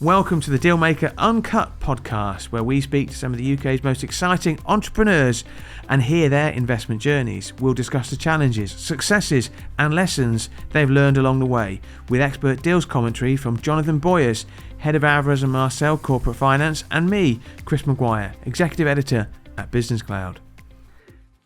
Welcome to the Dealmaker Uncut Podcast, where we speak to some of the UK's most exciting entrepreneurs and hear their investment journeys. We'll discuss the challenges, successes and lessons they've learned along the way, with expert deals commentary from Jonathan Boyers, Head of Alvarez & Marsal Corporate Finance, and me, Chris Maguire, Executive Editor at Business Cloud.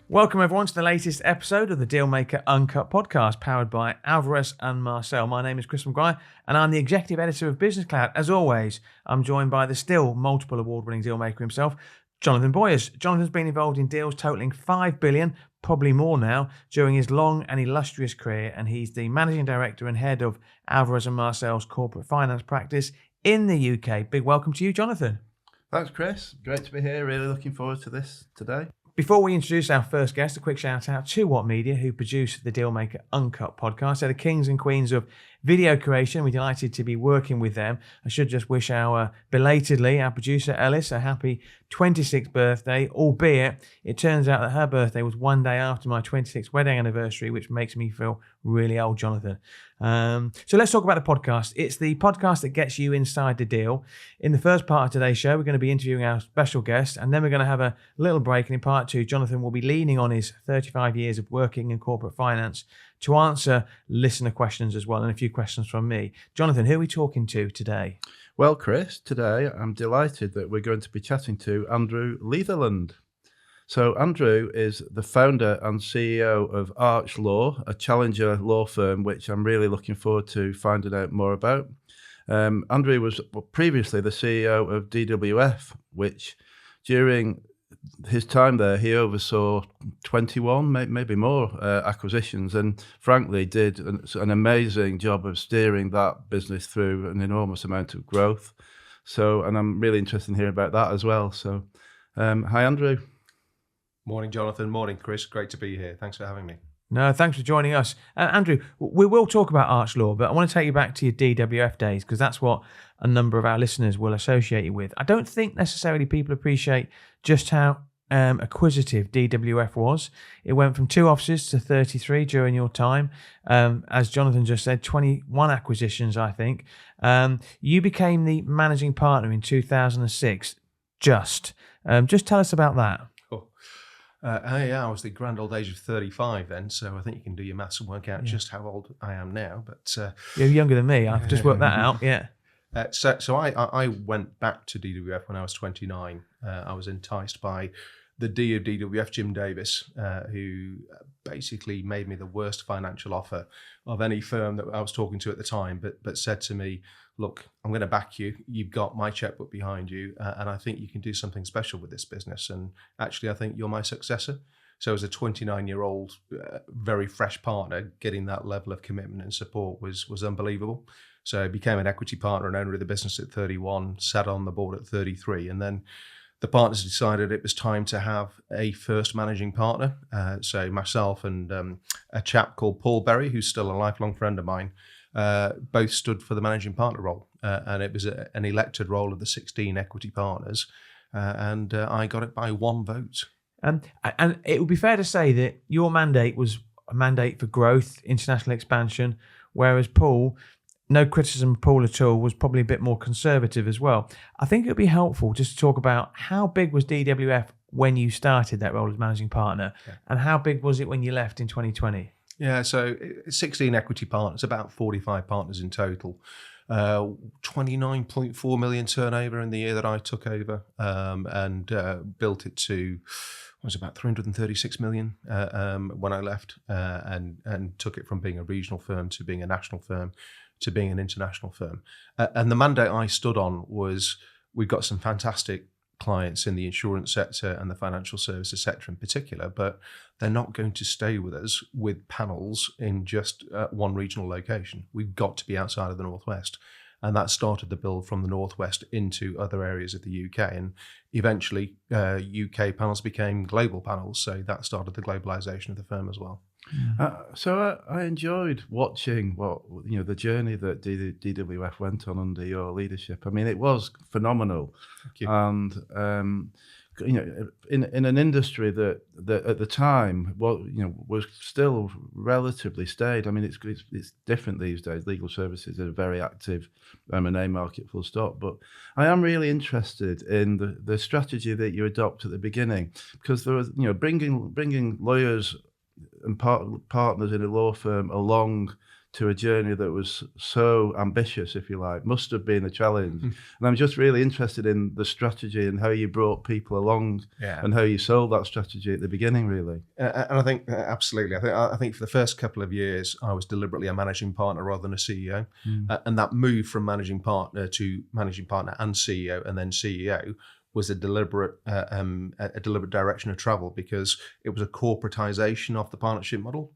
Welcome everyone to the latest episode of the Dealmaker Uncut Podcast, powered by Alvarez & Marsal. My name is Chris Maguire and I'm the Executive Editor of Business Cloud. As always, I'm joined by the still multiple award-winning dealmaker himself, Jonathan Boyers. Jonathan's been involved in deals totaling $5 billion, probably more now, during his long and illustrious career, and he's the Managing Director and Head of Alvarez & Marsal's Corporate Finance Practice in the UK. Big welcome to you, Jonathan. Thanks, Chris. Great to be here. Really looking forward to this today. Before we introduce our first guest, a quick shout out to What Media, who produced the Dealmaker Uncut podcast. They're the kings and queens of video creation. We're delighted to be working with them. I should just wish belatedly, our producer Ellis a happy 26th birthday, albeit it turns out that her birthday was one day after my 26th wedding anniversary, which makes me feel really old, Jonathan. So let's talk about the podcast. It's the podcast that gets you inside the deal. In the first part of today's show, we're going to be interviewing our special guest, and then we're going to have a little break. And in part two, Jonathan will be leaning on his 35 years of working in corporate finance to answer listener questions as well, and a few questions from me. Jonathan, who are we talking to today? Well, Chris, today I'm delighted that we're going to be chatting to Andrew Leaitherland. So Andrew is the founder and CEO of Arch.law, a challenger law firm, which I'm really looking forward to finding out more about. Andrew was previously the CEO of DWF, which during his time there, he oversaw 21, maybe more acquisitions, and frankly did an amazing job of steering that business through an enormous amount of growth. And I'm really interested in hearing about that as well. So, hi, Andrew. Morning, Jonathan. Morning, Chris. Great to be here. Thanks for having me. No, thanks for joining us. Andrew, we will talk about Arch.law, but I want to take you back to your DWF days, because that's what a number of our listeners will associate you with. I don't think necessarily people appreciate just how acquisitive DWF was. It went from 2 offices to 33 during your time. As Jonathan just said, 21 acquisitions, I think. You became the managing partner in 2006. Just tell us about that. I was the grand old age of 35 then, so I think you can do your maths and work out just how old I am now. But you're younger than me. I've just worked that out. Yeah. So I went back to DWF when I was 29. I was enticed by the D of DWF, Jim Davis, who basically made me the worst financial offer of any firm that I was talking to at the time, but said to me, look, I'm going to back you. You've got my checkbook behind you, and I think you can do something special with this business. And actually, I think you're my successor. So as a 29-year-old, very fresh partner, getting that level of commitment and support was unbelievable. So I became an equity partner and owner of the business at 31, sat on the board at 33, and then the partners decided it was time to have a first managing partner. So myself and a chap called Paul Berry, who's still a lifelong friend of mine, both stood for the managing partner role. And it was an elected role of the 16 equity partners. And I got it by 1 vote. And it would be fair to say that your mandate was a mandate for growth, international expansion, whereas Paul, no criticism of Paul at all, was probably a bit more conservative as well. I think it would be helpful just to talk about how big was DWF when you started that role as managing partner, and how big was it when you left in 2020? Yeah, so 16 equity partners, about 45 partners in total. 29.4 million turnover in the year that I took over, and built it to was about 336 million when I left, and took it from being a regional firm to being a national firm to being an international firm. And the mandate I stood on was, we've got some fantastic clients in the insurance sector and the financial services sector in particular, but they're not going to stay with us with panels in just one regional location. We've got to be outside of the Northwest. And that started the build from the Northwest into other areas of the UK. And eventually, UK panels became global panels. So that started the globalization of the firm as well. So I enjoyed watching the journey that DWF went on under your leadership. I mean, it was phenomenal. Thank you. And in an industry that at the time, was still relatively staid. I mean, it's different these days. Legal services are a very active M&A market, full stop. But I am really interested in the strategy that you adopt at the beginning, because there was, bringing lawyers and partners in a law firm along to a journey that was so ambitious, if you like, must have been a challenge. And I'm just really interested in the strategy and how you brought people along and how you sold that strategy at the beginning, really. And I think, absolutely, I think for the first couple of years, I was deliberately a managing partner rather than a CEO. And that move from managing partner to managing partner and CEO and then CEO was a deliberate direction of travel, because it was a corporatization of the partnership model.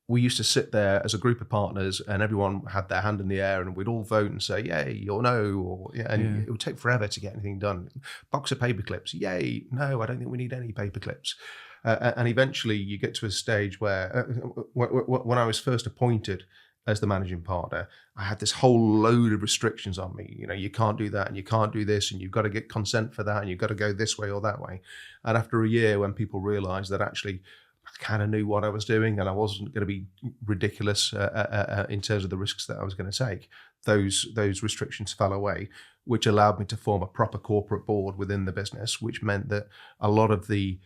We used to sit there as a group of partners, and everyone had their hand in the air, and we'd all vote and say yay or no, it would take forever to get anything done. Box of paper clips, yay, no, I don't think we need any paper clips. And eventually you get to a stage where when I was first appointed as the managing partner, I had this whole load of restrictions on me. You can't do that, and you can't do this, and you've got to get consent for that, and you've got to go this way or that way. And after a year, when people realized that actually I kind of knew what I was doing and I wasn't going to be ridiculous in terms of the risks that I was going to take, those restrictions fell away, which allowed me to form a proper corporate board within the business, which meant that a lot of the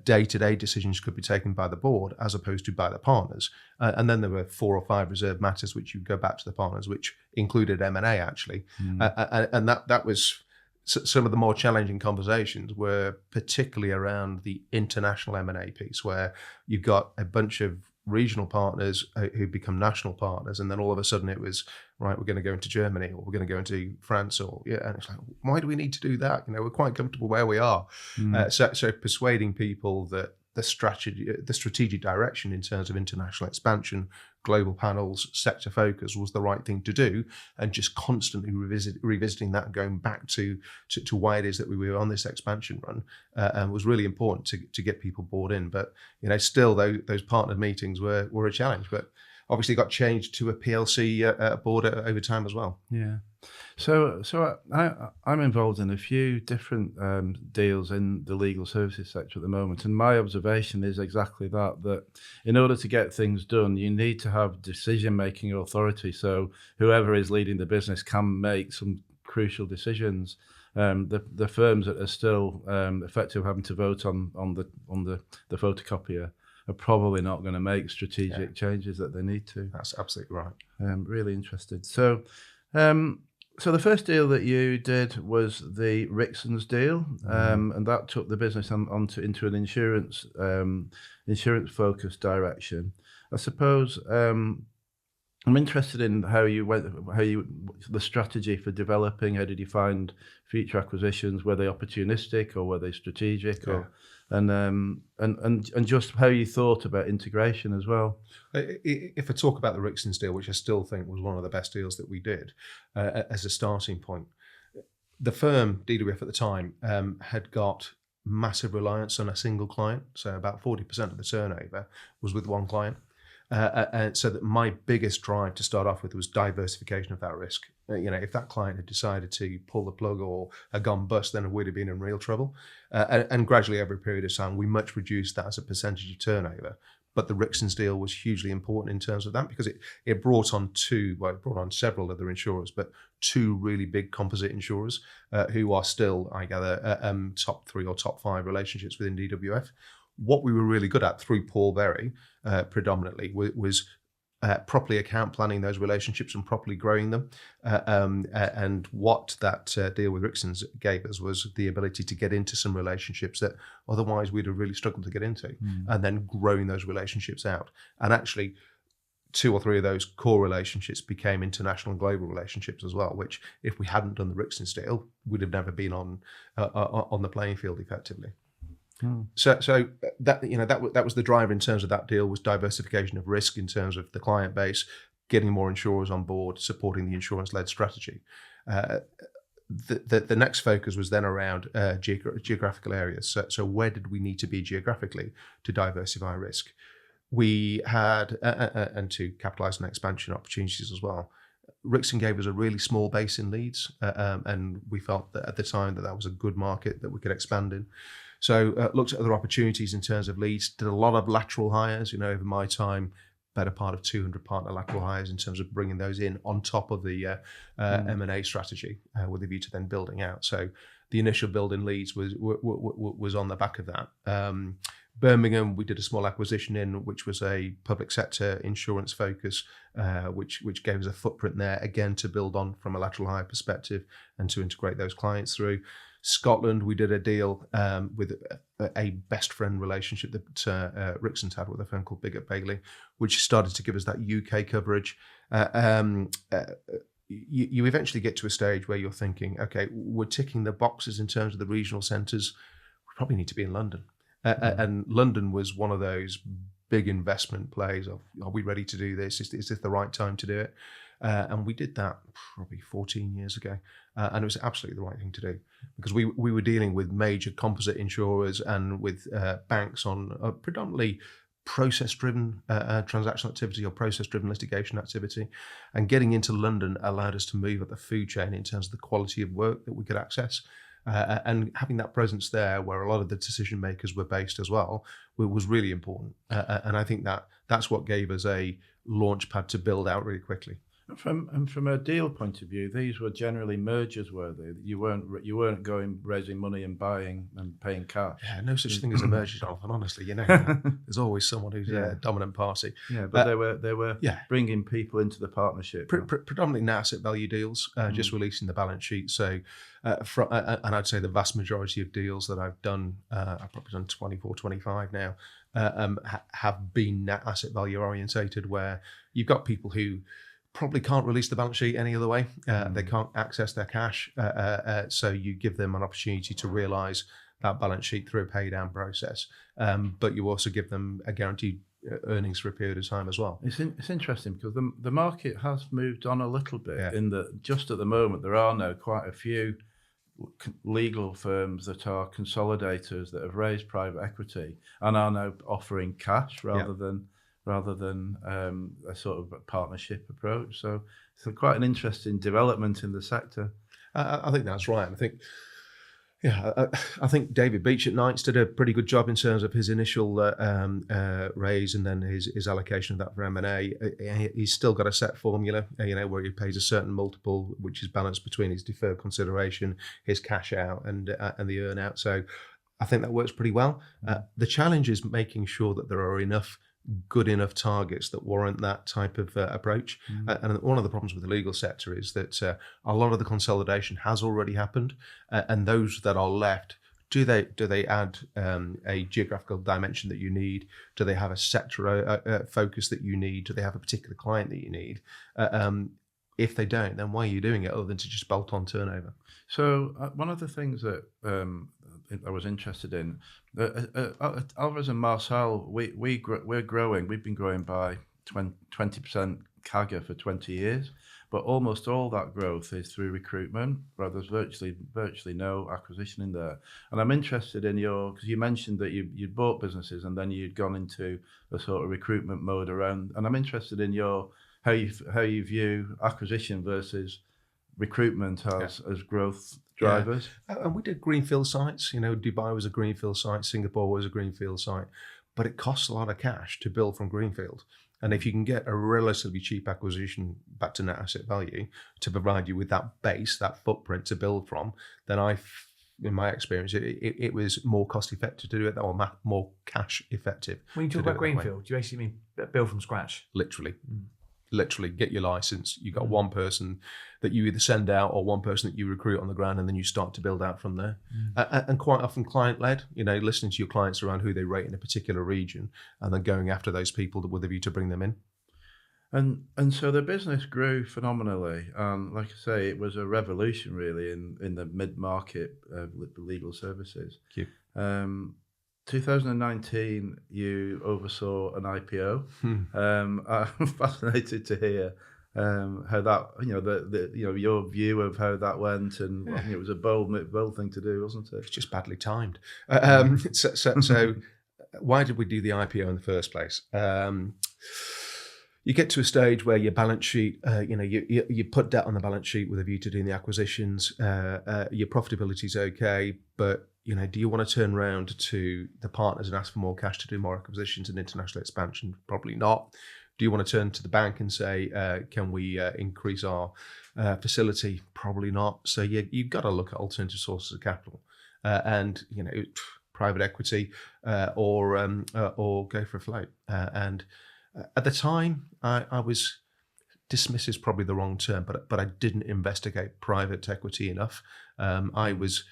day-to-day decisions could be taken by the board as opposed to by the partners. And then there were 4 or 5 reserved matters which you go back to the partners, which included M&A actually. And that was some of the more challenging conversations were particularly around the international M&A piece, where you've got a bunch of regional partners who become national partners, and then all of a sudden it was, right, we're going to go into Germany, or we're going to go into France, and it's like, why do we need to do that? We're quite comfortable where we are. So persuading people that the strategic direction in terms of international expansion, global panels, sector focus was the right thing to do, and just constantly revisiting that and going back to why it is that we were on this expansion run was really important to get people bought in. But still those partner meetings were a challenge, but obviously got changed to a PLC board over time as well. Yeah. So I'm involved in a few different deals in the legal services sector at the moment, and my observation is exactly that in order to get things done, you need to have decision-making authority. So whoever is leading the business can make some crucial decisions. The firms that are still effective having to vote on the photocopier are probably not going to make strategic changes that they need to. That's absolutely right. Really interested. So the first deal that you did was the Rixon's deal, and that took the business into an insurance-focused direction. I suppose I'm interested in the strategy for developing. How did you find future acquisitions? Were they opportunistic or were they strategic? And just how you thought about integration as well. If I talk about the Rixon's deal, which I still think was one of the best deals that we did as a starting point, the firm DWF at the time had got massive reliance on a single client, so about 40% of the turnover was with one client. And so that my biggest drive to start off with was diversification of that risk. If that client had decided to pull the plug or had gone bust, then we'd have been in real trouble. And gradually, over a period of time, we much reduced that as a percentage of turnover. But the Rixon's deal was hugely important in terms of that, because it brought on several other insurers, but 2 really big composite insurers who are still, I gather, top 3 or top 5 relationships within DWF. What we were really good at through Paul Berry predominantly was properly account planning those relationships and properly growing them. And what that deal with Rixon's gave us was the ability to get into some relationships that otherwise we'd have really struggled to get into, and then growing those relationships out. And actually 2 or 3 of those core relationships became international and global relationships as well, which if we hadn't done the Rixon's deal, we'd have never been on the playing field effectively. So that was the driver in terms of that deal, was diversification of risk in terms of the client base, getting more insurers on board, supporting the insurance-led strategy. The next focus was then around geographical areas. So where did we need to be geographically to diversify risk? We had, and to capitalise on expansion opportunities as well, Rixon gave us a really small base in Leeds, and we felt that at the time that was a good market that we could expand in. So looked at other opportunities in terms of Leeds, did a lot of lateral hires, over my time, better part of 200 partner lateral hires in terms of bringing those in on top of the M&A strategy with a view to then building out. So the initial build in Leeds was on the back of that. Birmingham, we did a small acquisition in, which was a public sector insurance focus, which gave us a footprint there, again, to build on from a lateral hire perspective and to integrate those clients through. Scotland, we did a deal with a best friend relationship that Rixon's had with a firm called Bigot Bailey, which started to give us that UK coverage. You eventually get to a stage where you're thinking, okay, we're ticking the boxes in terms of the regional centres. We probably need to be in London. And London was one of those big investment plays of, are we ready to do this? Is this the right time to do it? And we did that probably 14 years ago. And it was absolutely the right thing to do, because we were dealing with major composite insurers and with banks on predominantly process-driven transactional activity or process-driven litigation activity. And getting into London allowed us to move up the food chain in terms of the quality of work that we could access. And having that presence there where a lot of the decision makers were based as well was really important. And I think that's what gave us a launch pad to build out really quickly. From a deal point of view, these were generally mergers, were they? You weren't going raising money and buying and paying cash. Yeah, no such thing as a merger, Jonathan. Honestly, there's always someone who's a dominant party. Yeah, but they were bringing people into the partnership. Predominantly net asset value deals, just releasing the balance sheet. So, and I'd say the vast majority of deals that I've done, I've probably done 24, 25 now, have been net asset value orientated, where you've got people who probably can't release the balance sheet any other way. They can't access their cash. So you give them an opportunity to realise that balance sheet through a pay down process. But you also give them a guaranteed earnings for a period of time as well. It's interesting because the market has moved on a little bit in that just at the moment there are now quite a few legal firms that are consolidators that have raised private equity and are now offering cash rather than a sort of partnership approach. So it's quite an interesting development in the sector. I think that's right. I think David Beach at Knights did a pretty good job in terms of his initial raise and then his allocation of that for M&A. He's still got a set formula, where he pays a certain multiple, which is balanced between his deferred consideration, his cash out, and the earn out. So I think that works pretty well. The challenge is making sure that there are good enough targets that warrant that type of approach. And one of the problems with the legal sector is that a lot of the consolidation has already happened, and those that are left, do they add a geographical dimension that you need? Do they have a sector focus that you need? Do they have a particular client that you need? If they don't, then why are you doing it other than to just bolt on turnover? So one of the things that I was interested in, Alvarez and Marcel, we're growing. We've been growing by 20% CAGR for 20 years, but almost all that growth is through recruitment. Well, there's virtually no acquisition in there. And I'm interested in because you mentioned that you'd bought businesses and then you'd gone into a sort of recruitment mode around. And I'm interested in how you view acquisition versus recruitment as growth drivers. And we did greenfield sites. Dubai was a greenfield site, Singapore was a greenfield site, but it costs a lot of cash to build from greenfield. And if you can get a relatively cheap acquisition back to net asset value to provide you with that base, that footprint to build from, then in my experience, it was more cost effective to do it, or more cash effective. When you talk about greenfield, do you actually mean build from scratch? Literally get your license. You got one person that you either send out or one person that you recruit on the ground, and then you start to build out from there. And quite often client led, listening to your clients around who they rate in a particular region and then going after those people with a view to bring them in. And so the business grew phenomenally. And like I say, it was a revolution really in the mid-market legal services. Thank you. 2019, you oversaw an IPO. I'm fascinated to hear how that, your view of how that went, and it was a bold thing to do, wasn't it? It's just badly timed. So why did we do the IPO in the first place? you get to a stage where your balance sheet, you put debt on the balance sheet with a view to doing the acquisitions. Your profitability is okay, but do you want to turn around to the partners and ask for more cash to do more acquisitions and international expansion? Probably not. Do you want to turn to the bank and say, can we increase our facility? Probably not. So you've got to look at alternative sources of capital, and private equity, or go for a float. And at the time, I was, dismiss is probably the wrong term, but I didn't investigate private equity enough. I was,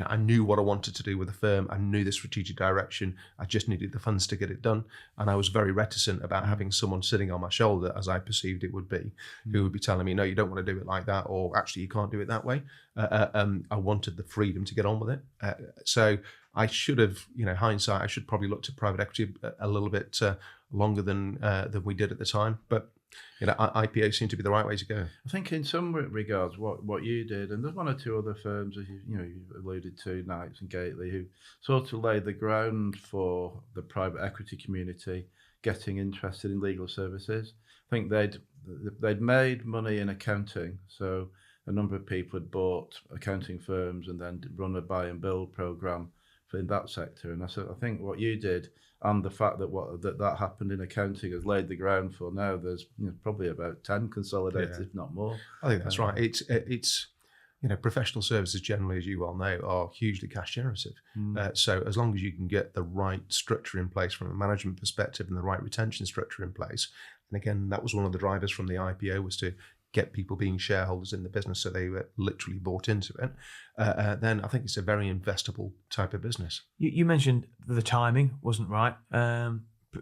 I knew what I wanted to do with the firm. I knew the strategic direction. I just needed the funds to get it done. And I was very reticent about having someone sitting on my shoulder, as I perceived it would be, who would be telling me, no, you don't want to do it like that, or actually you can't do it that way. I wanted the freedom to get on with it. So I should have, hindsight, I should probably looked at private equity a little bit longer than we did at the time. But IPO seemed to be the right way to go. I think in some regards, what you did, and there's one or two other firms, as you alluded to, Knights and Gately, who sort of laid the ground for the private equity community getting interested in legal services. I think they'd made money in accounting, so a number of people had bought accounting firms and then run a buy and build program in that sector. And I think what you did, and the fact that that happened in accounting, has laid the ground for now. There's probably about 10 consolidators, if not more. I think that's right. It's professional services generally, as you well know, are hugely cash generative. So as long as you can get the right structure in place from a management perspective and the right retention structure in place, and again, that was one of the drivers from the IPO, was to get people being shareholders in the business, so they were literally bought into it, then I think it's a very investable type of business. You mentioned the timing wasn't right.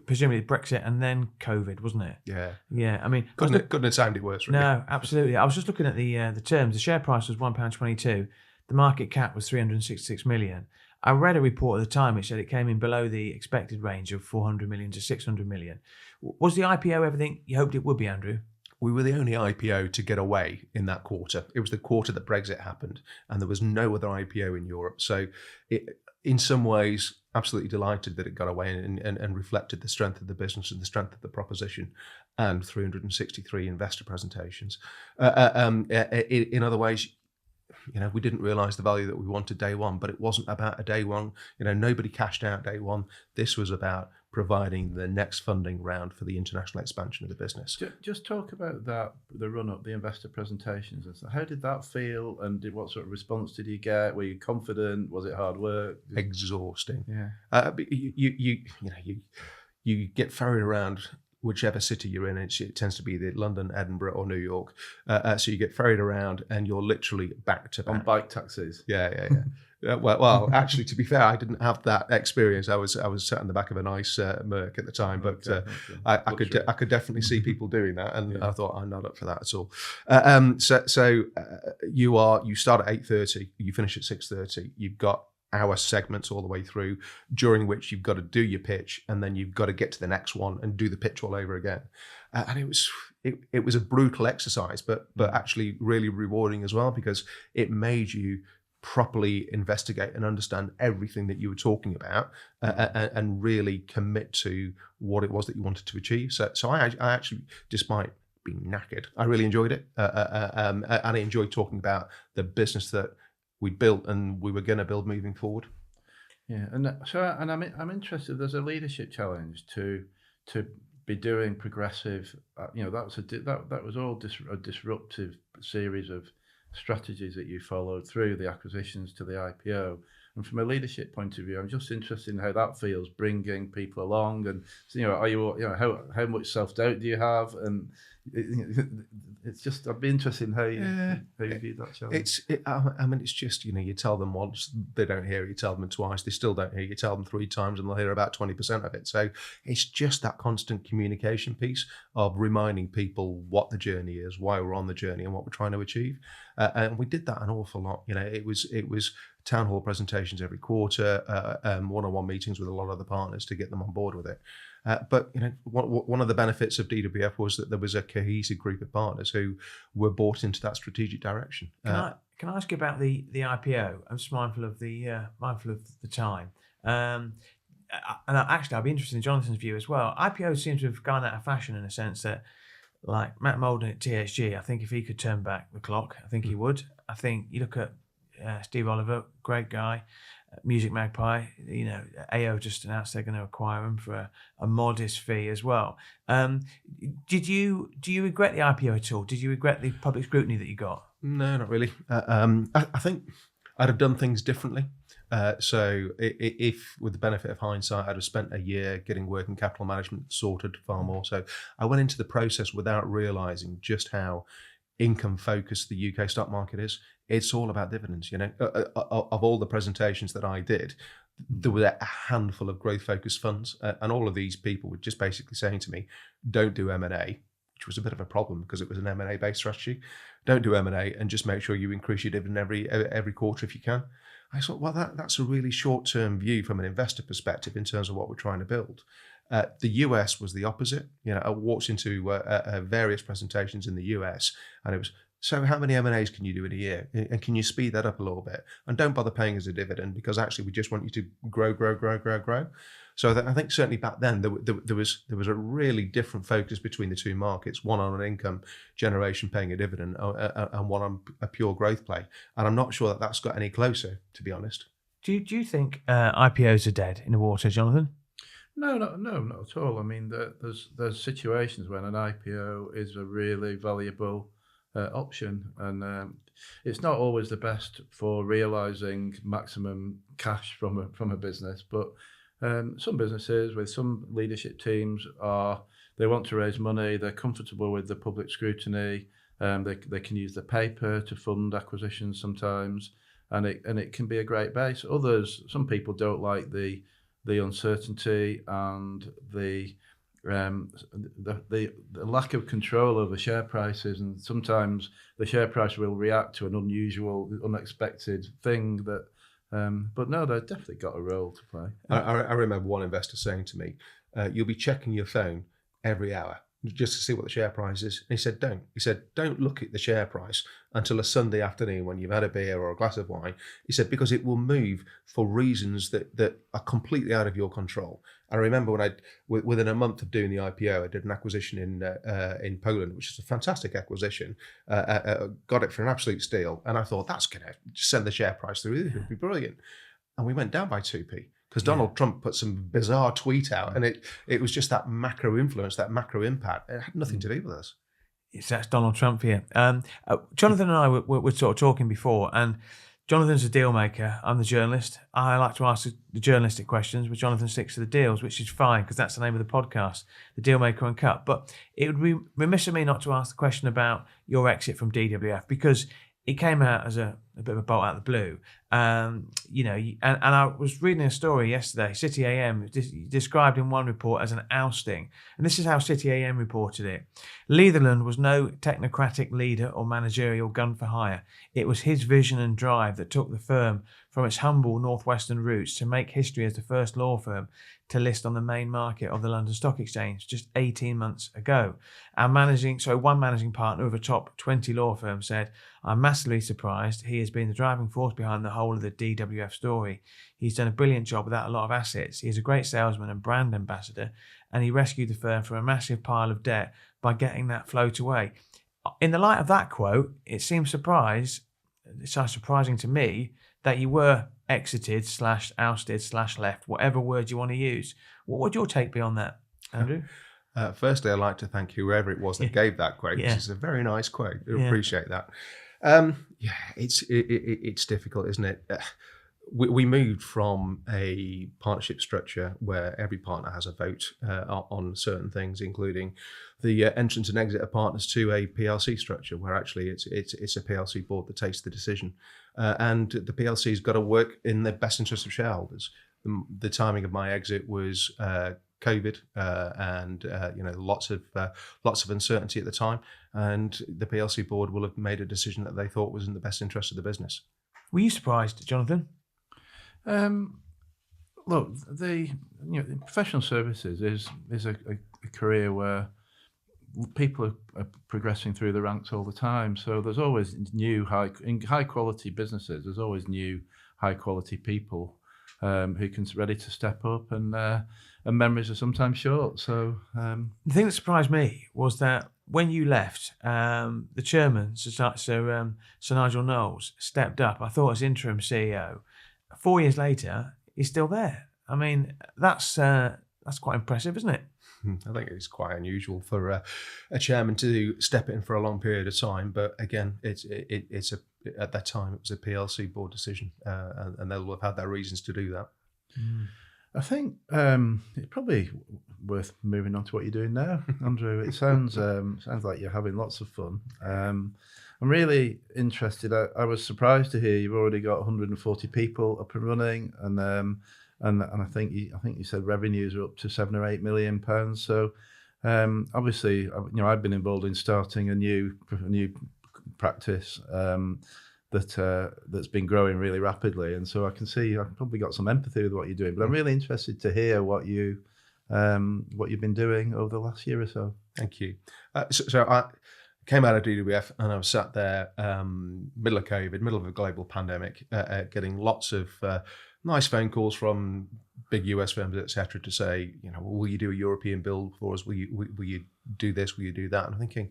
Presumably Brexit and then COVID, wasn't it? Yeah. I mean, couldn't have timed it worse, really. No, absolutely. I was just looking at the terms. The share price was £1.22. The market cap was 366 million. I read a report at the time which said it came in below the expected range of 400 million to 600 million. Was the IPO everything you hoped it would be, Andrew? We were the only IPO to get away in that quarter. It was the quarter that Brexit happened, and there was no other IPO in Europe. So in some ways, absolutely delighted that it got away and reflected the strength of the business and the strength of the proposition, and 363 investor presentations. In other ways, we didn't realise the value that we wanted day one, but it wasn't about a day one. Nobody cashed out day one. This was about providing the next funding round for the international expansion of the business. Just talk about that, the run-up, the investor presentations. And so how did that feel, and what sort of response did you get? Were you confident? Was it hard work? Exhausting. Yeah. You get ferried around whichever city you're in. It tends to be the London, Edinburgh, or New York. So you get ferried around, and you're literally back to back. On bike taxis. Yeah. Well, actually, to be fair, I didn't have that experience. I was sat in the back of a nice Merc at the time, but I could definitely see people doing that, and I thought, I'm not up for that at all. So you start at 8:30, you finish at 6:30. You've got hour segments all the way through, during which you've got to do your pitch, and then you've got to get to the next one and do the pitch all over again. And it was a brutal exercise, but actually really rewarding as well, because it made you properly investigate and understand everything that you were talking about, and really commit to what it was that you wanted to achieve. So I actually, despite being knackered, I really enjoyed it, and I enjoyed talking about the business that we built and we were going to build moving forward. Yeah, and I'm interested. There's a leadership challenge to be doing progressive. That was all a disruptive series of strategies that you followed through the acquisitions to the IPO. And from a leadership point of view, I'm just interested in how that feels, bringing people along, and how much self-doubt do you have, and it's just, I'd be interested in how you view that challenge. It's just, you tell them once, they don't hear it. You tell them twice, they still don't hear it. You tell them 3 times, and they'll hear about 20% of it. So it's just that constant communication piece of reminding people what the journey is, why we're on the journey, and what we're trying to achieve. And we did that an awful lot. It was town hall presentations every quarter, one-on-one meetings with a lot of the partners to get them on board with it. But one of the benefits of DWF was that there was a cohesive group of partners who were bought into that strategic direction. Can I ask you about the IPO? I'm just mindful of the time. I'd be interested in Jonathan's view as well. IPOs seem to have gone out of fashion in a sense that, like Matt Molden at THG, I think if he could turn back the clock, I think he would. I think you look at Steve Oliver, great guy, Music Magpie. AO just announced they're going to acquire him for a modest fee as well. Do you regret the IPO at all? Did you regret the public scrutiny that you got? No, not really. I think I'd have done things differently. So if, with the benefit of hindsight, I'd have spent a year getting working capital management sorted far more. So I went into the process without realising just how income focused the UK stock market is. It's all about dividends. Of all the presentations that I did, there were a handful of growth focused funds, and all of these people were just basically saying to me, don't do M&A, which was a bit of a problem because it was an M&A based strategy. Don't do M&A and just make sure you increase your dividend every quarter if you can. I thought, well, that's a really short-term view from an investor perspective in terms of what we're trying to build. The US was the opposite. I walked into various presentations in the US, and it was, so how many M&As can you do in a year? And can you speed that up a little bit? And don't bother paying us a dividend, because actually we just want you to grow. So I think certainly back then there was a really different focus between the two markets, one on an income generation paying a dividend and one on a pure growth play. And I'm not sure that that's got any closer, to be honest. Do you think IPOs are dead in the water, Jonathan? No, not at all. I mean, there's situations when an IPO is a really valuable option, and it's not always the best for realising maximum cash from a business, but some businesses with some leadership teams they want to raise money, they're comfortable with the public scrutiny, they can use the paper to fund acquisitions sometimes, and it can be a great base. Some people don't like the uncertainty and the lack of control over share prices, and sometimes the share price will react to an unusual, unexpected thing that. But no, they've definitely got a role to play. I remember one investor saying to me, "You'll be checking your phone every hour just to see what the share price is." And he said, "Don't." He said, "Don't look at the share price until a Sunday afternoon when you've had a beer or a glass of wine." He said, "Because it will move for reasons that are completely out of your control." I remember when within a month of doing the IPO, I did an acquisition in Poland, which is a fantastic acquisition. Got it for an absolute steal, and I thought that's going to send the share price through. It'd be brilliant. And we went down by 2p. Because Donald Trump put some bizarre tweet out, and it was just that macro influence, that macro impact. It had nothing to do with us. That's Donald Trump here. Jonathan and I were sort of talking before, and Jonathan's a deal maker. I'm the journalist. I like to ask the journalistic questions, but Jonathan sticks to the deals, which is fine because that's the name of the podcast, the Dealmaker Uncut. But it would be remiss of me not to ask the question about your exit from DWF, because it came out as a bit of a bolt out of the blue. And I was reading a story yesterday, City AM, described in one report as an ousting. And this is how City AM reported it. Leaitherland was no technocratic leader or managerial gun for hire. It was his vision and drive that took the firm from its humble northwestern roots to make history as the first law firm to list on the main market of the London Stock Exchange just 18 months ago. One managing partner of a top 20 law firm said, "I'm massively surprised. He has been the driving force behind the whole of the DWF story. He's done a brilliant job without a lot of assets. He's a great salesman and brand ambassador, and he rescued the firm from a massive pile of debt by getting that float away." In the light of that quote, it seems surprising to me that you were exited / ousted / left, whatever word you want to use. What would your take be on that, Andrew? Firstly, I'd like to thank whoever it was that gave that quote. Yeah. It's a very nice quote. I appreciate that. It's difficult, isn't it? We moved from a partnership structure where every partner has a vote on certain things, including the entrance and exit of partners, to a PLC structure where actually it's a PLC board that takes the decision, and the PLC's got to work in the best interest of shareholders. The timing of my exit was COVID and lots of uncertainty at the time, and the PLC board will have made a decision that they thought was in the best interest of the business. Were you surprised, Jonathan? Look, the professional services is a career where people are progressing through the ranks all the time. So there's always new high quality businesses. There's always new high quality people who can ready to step up, and memories are sometimes short. So the thing that surprised me was that when you left, the chairman, Sir Nigel Knowles, stepped up. I thought as interim CEO. 4 years later, he's still there. I mean, that's quite impressive, isn't it? I think it's quite unusual for a chairman to step in for a long period of time. But again, at that time it was a PLC board decision, and they'll have had their reasons to do that. I think it's probably worth moving on to what you're doing now, Andrew. It sounds like you're having lots of fun. I'm really interested. I was surprised to hear you've already got 140 people up and running, and I think you said revenues are up to £7 or £8 million. So obviously, I've been involved in starting a new practice that's been growing really rapidly, and so I can see I've probably got some empathy with what you're doing. But I'm really interested to hear what you've been doing over the last year or so. Thank you. So I came out of DWF and I was sat there, middle of COVID, middle of a global pandemic, getting lots of nice phone calls from big US firms, etc., to say, will you do a European build for us? Will you do this? Will you do that? And I'm thinking,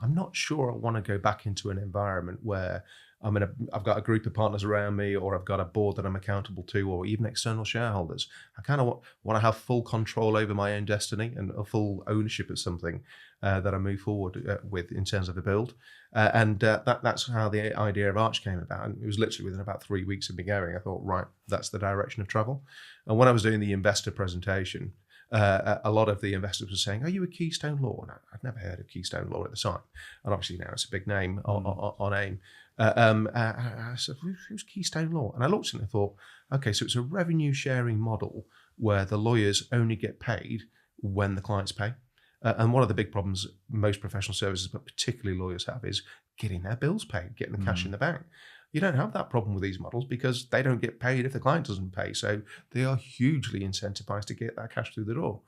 I'm not sure I want to go back into an environment where I've got a group of partners around me, or I've got a board that I'm accountable to, or even external shareholders. I kind of want to have full control over my own destiny and a full ownership of something that I move forward with in terms of a build. That's how the idea of Arch came about. And it was literally within about 3 weeks of me going, I thought, right, that's the direction of travel. And when I was doing the investor presentation, a lot of the investors were saying, are you a Keystone Law? And I'd never heard of Keystone Law at the time. And obviously now it's a big name on AIM. I said, who's Keystone Law? And I looked at it and thought, okay, so it's a revenue sharing model where the lawyers only get paid when the clients pay. And one of the big problems most professional services, but particularly lawyers, have is getting their bills paid, getting the cash in the bank. You don't have that problem with these models because they don't get paid if the client doesn't pay. So they are hugely incentivized to get that cash through the door.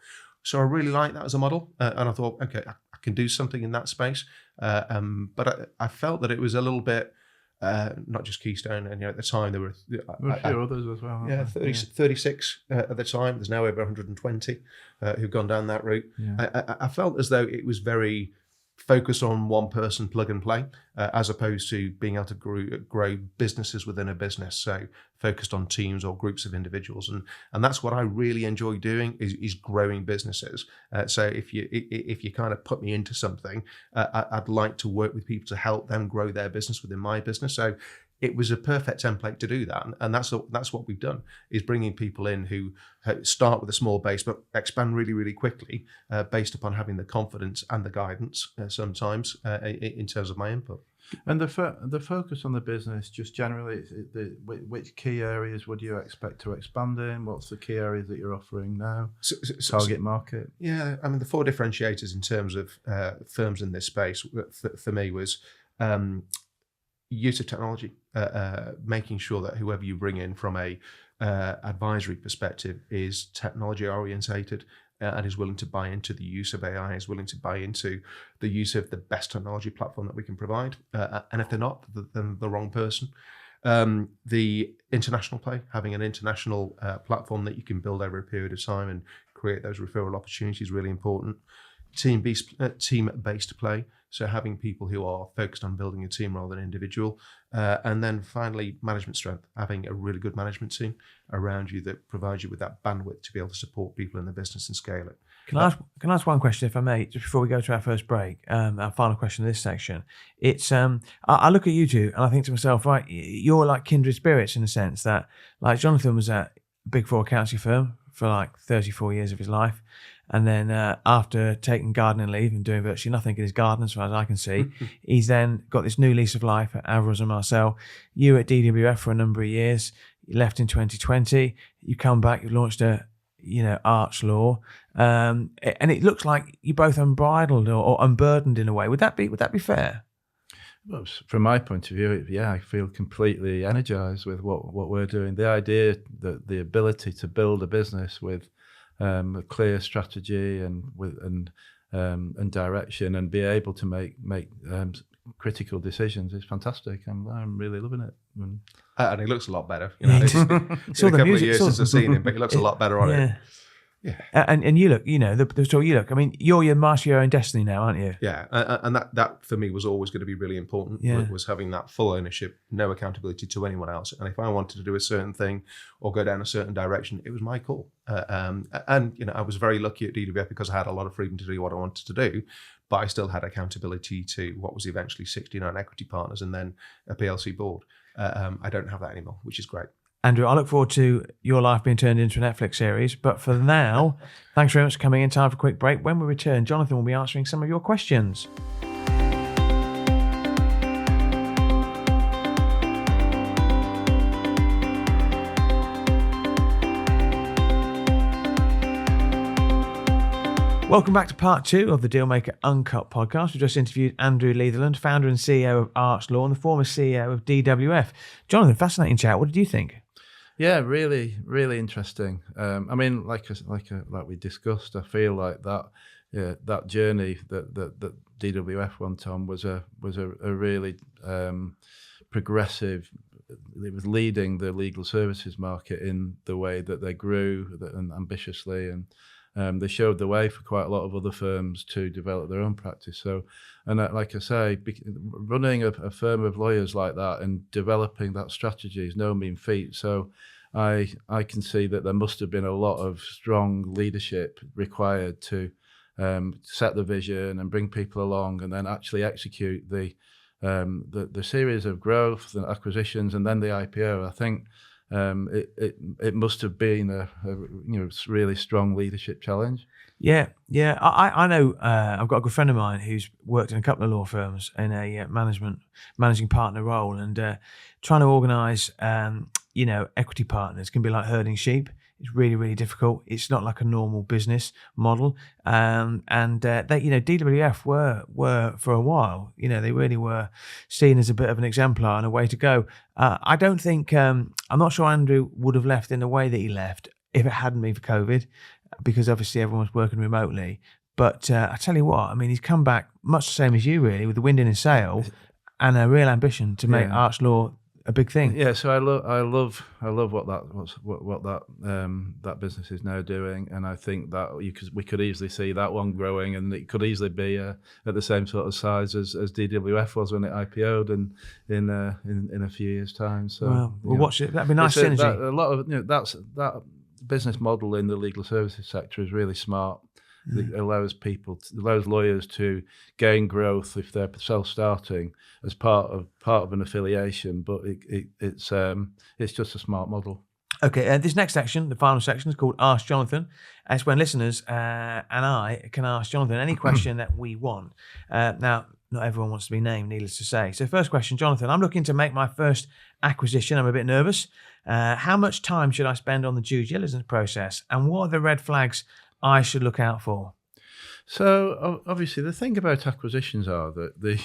So I really like that as a model. And I thought, okay, I can do something in that space. But I felt that it was a little bit, not just Keystone, and at the time there were a few others as well. Yeah, 36 at the time. There's now over 120 who've gone down that route. Yeah. I felt as though it was very focused on one person, plug and play, as opposed to being able to grow businesses within a business. So focused on teams or groups of individuals, and that's what I really enjoy doing is growing businesses. So if you kind of put me into something, I'd like to work with people to help them grow their business within my business. So it was a perfect template to do that, and that's what we've done, is bringing people in who start with a small base but expand really, really quickly based upon having the confidence and the guidance sometimes in terms of my input. And the focus on the business, just generally, which key areas would you expect to expand in? What's the key areas that you're offering now? Target market? Yeah, I mean, the four differentiators in terms of firms in this space for me was use of technology, making sure that whoever you bring in from a advisory perspective is technology orientated and is willing to buy into the use of AI, is willing to buy into the use of the best technology platform that we can provide. And if they're not, then the wrong person. The international play, having an international platform that you can build over a period of time and create those referral opportunities is really important. Team-based play, so having people who are focused on building a team rather than individual. And then finally, management strength, having a really good management team around you that provides you with that bandwidth to be able to support people in the business and scale it. Can I ask one question, if I may, just before we go to our first break? Our final question of this section. It's I look at you two and I think to myself, right, you're like kindred spirits in the sense that, like, Jonathan was at a Big Four accountancy firm for like 34 years of his life. And then after taking gardening leave and doing virtually nothing in his garden, as far as I can see, he's then got this new lease of life at Alvarez & Marcel. You were at DWF for a number of years. You left in 2020. You come back. You launched arch.law, and it looks like you're both unbridled or unburdened in a way. Would that be fair? Well, from my point of view, yeah, I feel completely energized with what we're doing. The idea that the ability to build a business with a clear strategy and direction, and be able to make critical decisions is fantastic. I'm really loving it. And he looks a lot better. It's all been a the couple music, of years since I've seen him, but he looks a lot better on it. Yeah. And you look, the story you look. I mean, you're your master of your own destiny now, aren't you? Yeah, and that for me was always going to be really important. Yeah. Was having that full ownership, no accountability to anyone else. And if I wanted to do a certain thing or go down a certain direction, it was my call. And I was very lucky at DWF because I had a lot of freedom to do what I wanted to do, but I still had accountability to what was eventually 69 equity partners and then a PLC board. I don't have that anymore, which is great. Andrew, I look forward to your life being turned into a Netflix series. But for now, thanks very much for coming in. Time for a quick break. When we return, Jonathan will be answering some of your questions. Welcome back to part 2 of the Dealmaker Uncut Podcast. We just interviewed Andrew Leaitherland, founder and CEO of Arch.law and the former CEO of DWF. Jonathan, fascinating chat. What did you think? Yeah, really, really interesting. I mean, like we discussed, I feel like that journey that DWF went on was a really progressive. It was leading the legal services market in the way that they grew and ambitiously, and they showed the way for quite a lot of other firms to develop their own practice. So, and like I say, running a firm of lawyers like that and developing that strategy is no mean feat. So I can see that there must have been a lot of strong leadership required to set the vision and bring people along and then actually execute the series of growth and acquisitions and then the IPO. I think it must have been a really strong leadership challenge. Yeah. I know. I've got a good friend of mine who's worked in a couple of law firms in a managing partner role, and trying to organise, equity partners can be like herding sheep. It's really, really difficult. It's not like a normal business model. They, DWF were for a while, they really were seen as a bit of an exemplar and a way to go. I don't think, I'm not sure Andrew would have left in the way that he left if it hadn't been for COVID, because obviously everyone was working remotely. But I tell you what, I mean, he's come back much the same as you, really, with the wind in his sail and a real ambition to make Arch.law a big thing. Yeah, so I love what that business is now doing, and I think that we could easily see that one growing, and it could easily be at the same sort of size as DWF was when it IPO'd, and in a few years' time. So we'll watch it. That'd be nice synergy. A lot of that business model in the legal services sector is really smart. It allows lawyers to gain growth if they're self-starting as part of an affiliation, but it's just a smart model. Okay, this next section, the final section, is called Ask Jonathan. It's when listeners and I can ask Jonathan any question that we want. Now, not everyone wants to be named, needless to say. So first question, Jonathan, I'm looking to make my first acquisition. I'm a bit nervous. How much time should I spend on the due diligence process, and what are the red flags I should look out for? So obviously the thing about acquisitions are that the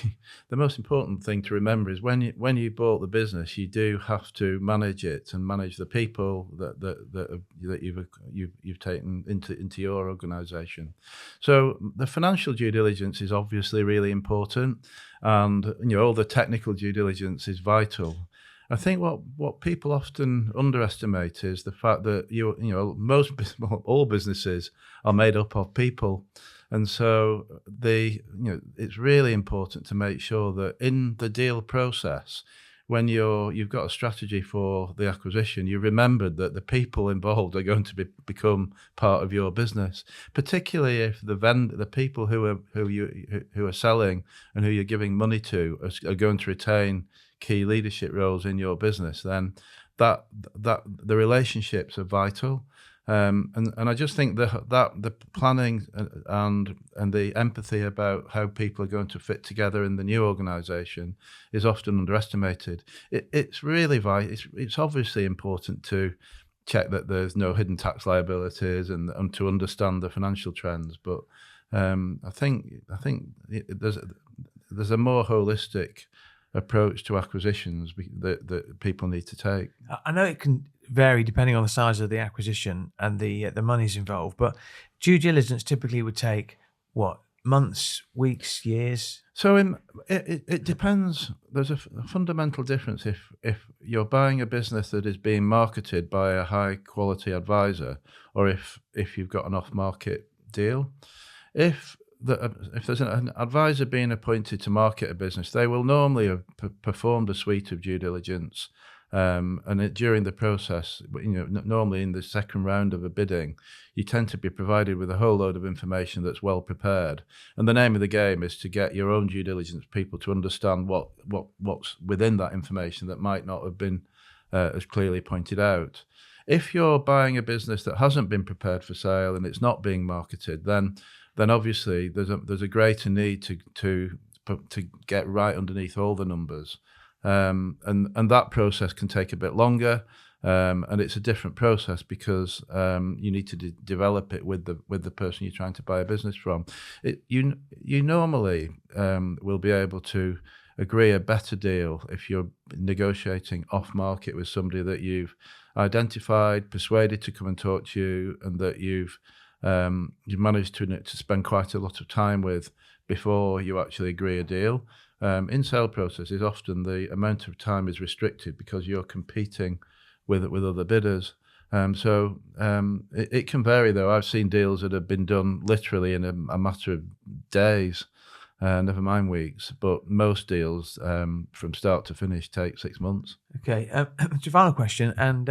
most important thing to remember is when you bought the business, you do have to manage it and manage the people that you've taken into your organisation. So the financial due diligence is obviously really important, and all the technical due diligence is vital. I think what people often underestimate is the fact that all businesses are made up of people, and so it's really important to make sure that in the deal process, when you've got a strategy for the acquisition, you remembered that the people involved are going to become part of your business, particularly if the people who are selling and who you're giving money to are going to retain key leadership roles in your business. Then that the relationships are vital, and I just think that the planning and the empathy about how people are going to fit together in the new organisation is often underestimated. It's really vital. It's obviously important to check that there's no hidden tax liabilities and to understand the financial trends, but I think there's a more holistic approach to acquisitions that people need to take. I know it can vary depending on the size of the acquisition and the monies involved, but due diligence typically would take what, months, weeks, years? So it depends. There's a fundamental difference if you're buying a business that is being marketed by a high quality advisor, or if you've got an off market deal. If there's an advisor being appointed to market a business, they will normally have performed a suite of due diligence. During the process, normally in the second round of a bidding, you tend to be provided with a whole load of information that's well prepared. And the name of the game is to get your own due diligence people to understand what's within that information that might not have been as clearly pointed out. If you're buying a business that hasn't been prepared for sale and it's not being marketed, then obviously there's a greater need to get right underneath all the numbers. And that process can take a bit longer, and it's a different process because you need to develop it with the person you're trying to buy a business from. You normally will be able to agree a better deal if you're negotiating off market with somebody that you've identified, persuaded to come and talk to you, and that you've managed to spend quite a lot of time with before you actually agree a deal. In sale processes, often the amount of time is restricted because you're competing with other bidders. It can vary, though. I've seen deals that have been done literally in a matter of days, never mind weeks. But most deals, from start to finish, take 6 months. Okay, it's a final question, and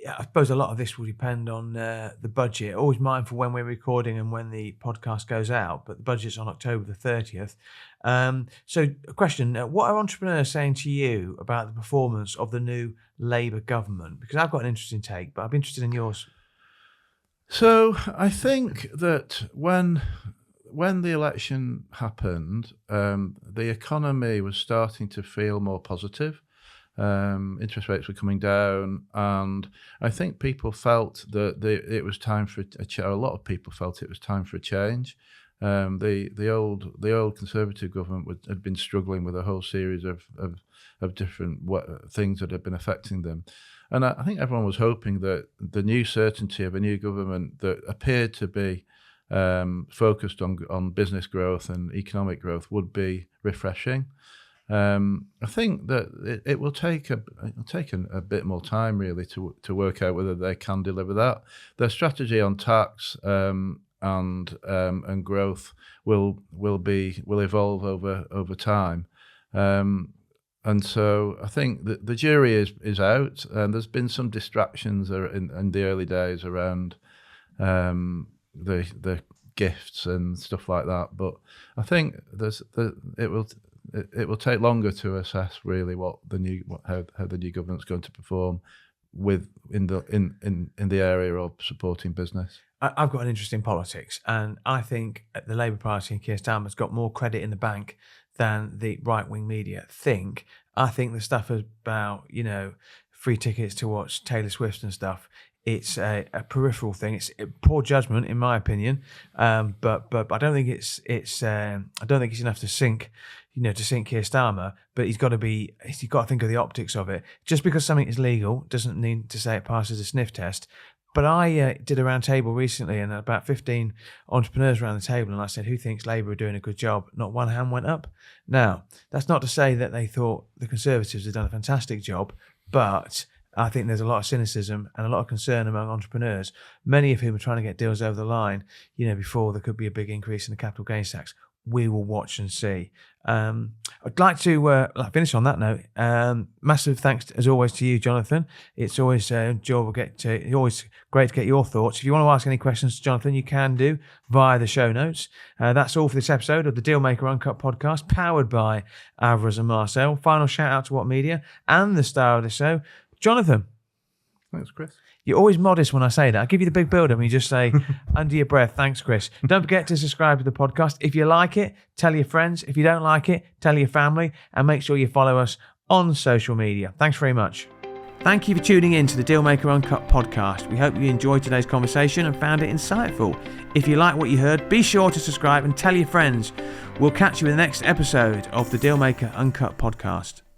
I suppose a lot of this will depend on the budget. Always mindful when we're recording and when the podcast goes out, but the budget's on October the 30th. So a question, what are entrepreneurs saying to you about the performance of the new Labour government? Because I've got an interesting take, but I'd be interested in yours. So I think that when the election happened, the economy was starting to feel more positive. Interest rates were coming down, and I think people felt that it was time for a lot of people felt it was time for a change. The old Conservative government had been struggling with a whole series of different things that had been affecting them, and I think everyone was hoping that the new certainty of a new government that appeared to be focused on business growth and economic growth would be refreshing. I think that it will take a bit more time really to work out whether they can deliver that. Their strategy on tax and growth will evolve over time, and so I think that the jury is out, and there's been some distractions in the early days around the gifts and stuff like that. But I think it will take longer to assess really how the new government's going to perform in the area of supporting business. I've got an interest in politics, and I think the Labour Party and Keir Starmer's got more credit in the bank than the right-wing media think. I think the stuff about free tickets to watch Taylor Swift and stuff, it's a peripheral thing. It's poor judgment, in my opinion. But I don't think it's enough to sink Keir Starmer. But he's got to think of the optics of it. Just because something is legal doesn't mean to say it passes a sniff test. But I did a round table recently, and about 15 entrepreneurs around the table, and I said, who thinks Labour are doing a good job? Not one hand went up. Now, that's not to say that they thought the Conservatives had done a fantastic job, but I think there's a lot of cynicism and a lot of concern among entrepreneurs, many of whom are trying to get deals over the line, before there could be a big increase in the capital gains tax. We will watch and see. I'd like to finish on that note. Massive thanks, as always, to you, Jonathan. It's always enjoyable always great to get your thoughts. If you want to ask any questions to Jonathan, you can do via the show notes. That's all for this episode of the Dealmaker Uncut Podcast, powered by Alvarez and Marcel. Final shout out to What Media and the star of the show, Jonathan. Thanks, Chris. You're always modest when I say that. I give you the big build-up and you just say, under your breath, thanks, Chris. Don't forget to subscribe to the podcast. If you like it, tell your friends. If you don't like it, tell your family. And make sure you follow us on social media. Thanks very much. Thank you for tuning in to the Dealmaker Uncut podcast. We hope you enjoyed today's conversation and found it insightful. If you like what you heard, be sure to subscribe and tell your friends. We'll catch you in the next episode of the Dealmaker Uncut podcast.